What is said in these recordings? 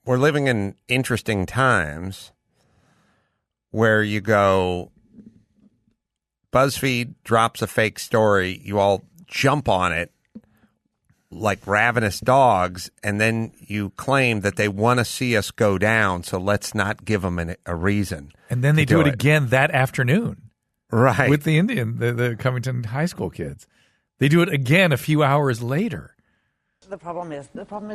we're living in interesting times where you go, BuzzFeed drops a fake story, you all jump on it like ravenous dogs, and then you claim that they want to see us go down, so let's not give them a reason. And then they do it again that afternoon. Right. With the Covington High School kids. They do it again a few hours later. The problem is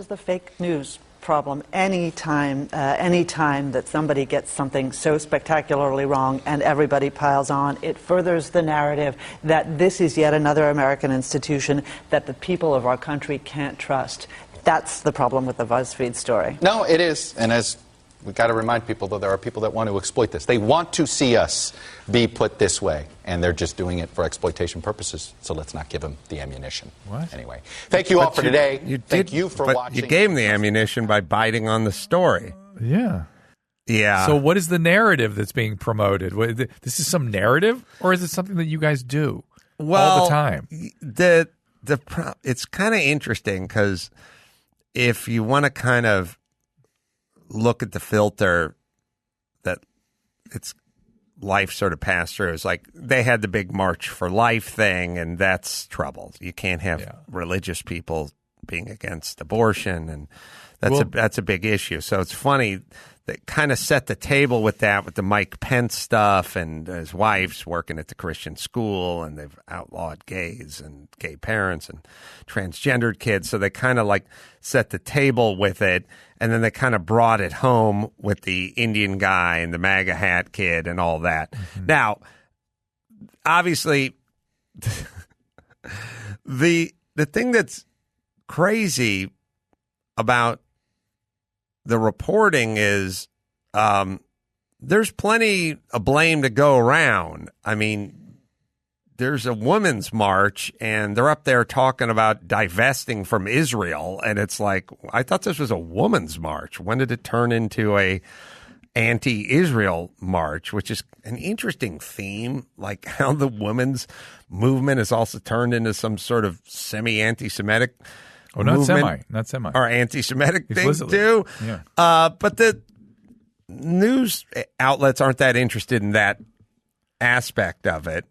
the fake news problem. Anytime that somebody gets something so spectacularly wrong and everybody piles on, it furthers the narrative that this is yet another American institution that the people of our country can't trust. That's the problem with the BuzzFeed story. No, it is. And as we've got to remind people that there are people that want to exploit this. They want to see us be put this way, and they're just doing it for exploitation purposes, so let's not give them the ammunition. What? Anyway, thank you all for today. Thank you for watching. You gave them the ammunition by biting on the story. Yeah. Yeah. So what is the narrative that's being promoted? This is some narrative, or is it something that you guys do all the time? It's kind of interesting because if you want to kind of look at the filter that it's life sort of passed through. It's like they had the big March for Life thing, and that's trouble. You can't have religious people being against abortion, and that's a big issue. So it's funny they kind of set the table with that, with the Mike Pence stuff, and his wife's working at the Christian school, and they've outlawed gays and gay parents and transgendered kids. So they kind of like set the table with it, and then they kind of brought it home with the Indian guy and the MAGA hat kid and all that. Mm-hmm. Now, obviously, the thing that's crazy about the reporting is there's plenty of blame to go around. I mean, there's a women's march, and they're up there talking about divesting from Israel, and it's like, I thought this was a woman's march. When did it turn into a anti-Israel march, which is an interesting theme, like how the women's movement has also turned into some sort of semi-anti-Semitic not semi. Or anti-Semitic thing, Explicitly. too. Yeah. But the news outlets aren't that interested in that aspect of it.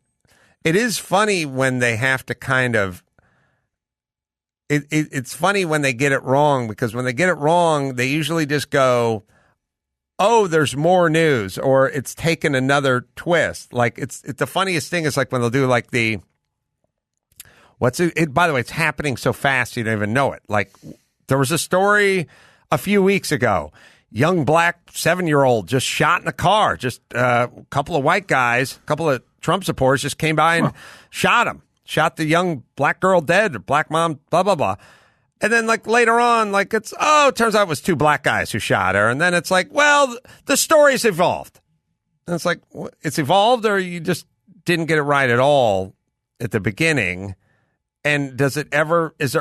It is funny when they have to kind of it's funny when they get it wrong, because when they get it wrong, they usually just go, oh, there's more news, or it's taken another twist. Like it's the funniest thing is like when they'll do like the by the way, it's happening so fast you don't even know it. Like there was a story a few weeks ago. Young black 7-year-old just shot in a car. Just a couple of white guys, a couple of Trump supporters just came by and shot him. Shot the young black girl dead, black mom, blah, blah, blah. And then like later on, like it turns out it was 2 black guys who shot her. And then it's like, well, the story's evolved. And it's like, it's evolved, or you just didn't get it right at all at the beginning. And is there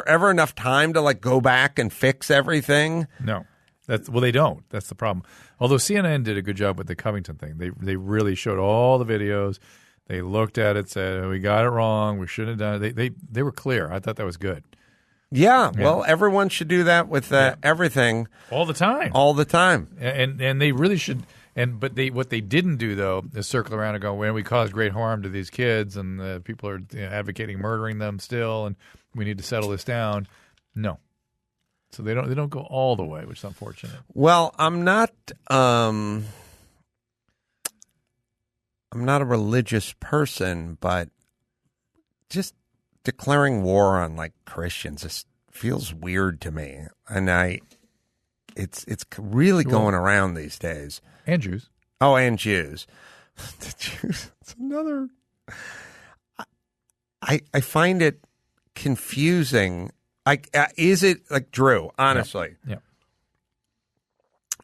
ever enough time to like go back and fix everything? No. They don't. That's the problem. Although CNN did a good job with the Covington thing. They really showed all the videos. They looked at it, said, we got it wrong. We shouldn't have done it. They were clear. I thought that was good. Yeah. Well, everyone should do that with everything. All the time. All the time. And they really should. But what they didn't do, though, is circle around and go, well, we caused great harm to these kids, and people are advocating murdering them still, and we need to settle this down. No. So they don't go all the way, which is unfortunate. Well, I'm not a religious person, but just declaring war on like Christians just feels weird to me, and it's really going around these days. And Jews. Oh, and Jews. The Jews. It's another. I find it confusing. Is it like Drew? Honestly, yeah.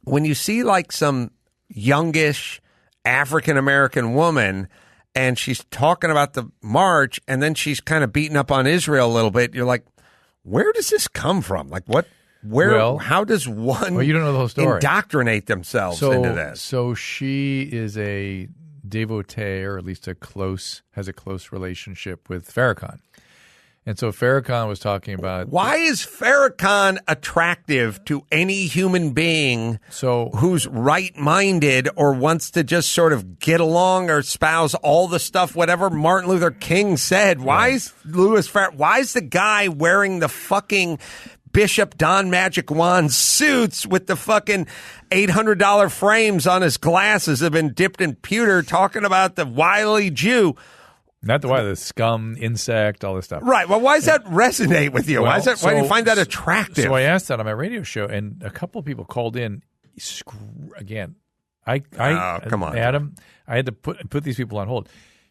When you see like some youngish African American woman, and she's talking about the march, and then she's kind of beating up on Israel a little bit, you're like, where does this come from? Like what? How does one you don't know the whole story. Indoctrinate themselves into this? So she is a devotee, or at least has a close relationship with Farrakhan. And so Farrakhan was talking about why is Farrakhan attractive to any human being who's right-minded or wants to just sort of get along or espouse all the stuff, whatever Martin Luther King said? Why is why is the guy wearing the fucking Bishop Don Magic Wand suits with the fucking $800 frames on his glasses have been dipped in pewter talking about the wily Jew? Not the scum, insect, all this stuff. Right. Well, why does that resonate with you? Well, why do you find that attractive? So I asked that on my radio show, and a couple of people called in. Again, come on, Adam. I had to put these people on hold.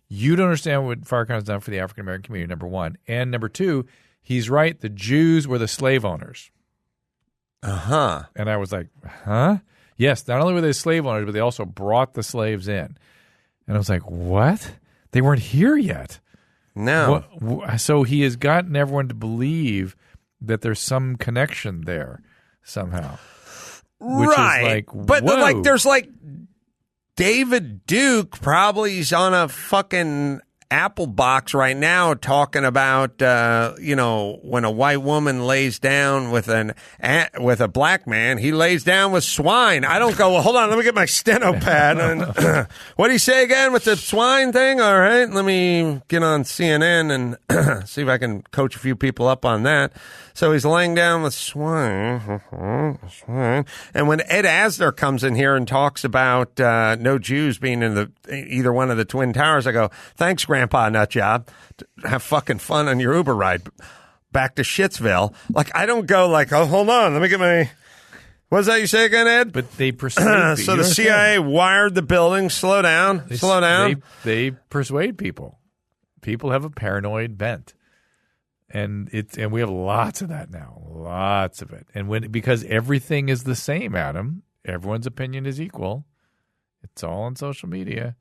You don't understand what Farrakhan has done for the African American community, number one. And number two, he's right. The Jews were the slave owners. Uh-huh. And I was like, huh? Yes, not only were they slave owners, but they also brought the slaves in. And I was like, what? They weren't here yet. No. So he has gotten everyone to believe that there's some connection there somehow. Which right. is like, but whoa. there's David Duke probably is on a fucking Apple box right now talking about, when a white woman lays down with a black man, he lays down with swine. I don't go, well, hold on, let me get my steno pad. And what do you say again with the swine thing? All right, let me get on CNN and see if I can coach a few people up on that. So he's laying down with swine. And when Ed Asner comes in here and talks about no Jews being in either one of the Twin Towers, I go, thanks, Grandpa Nutjob. Have fucking fun on your Uber ride back to Shittsville. I don't go oh, hold on, let me get my... What's that you say again, Ed? But they persuade So the CIA wired the building. Slow down. They persuade people. People have a paranoid bent. And we have lots of that now, lots of it. And because everything is the same, Adam, everyone's opinion is equal. It's all on social media.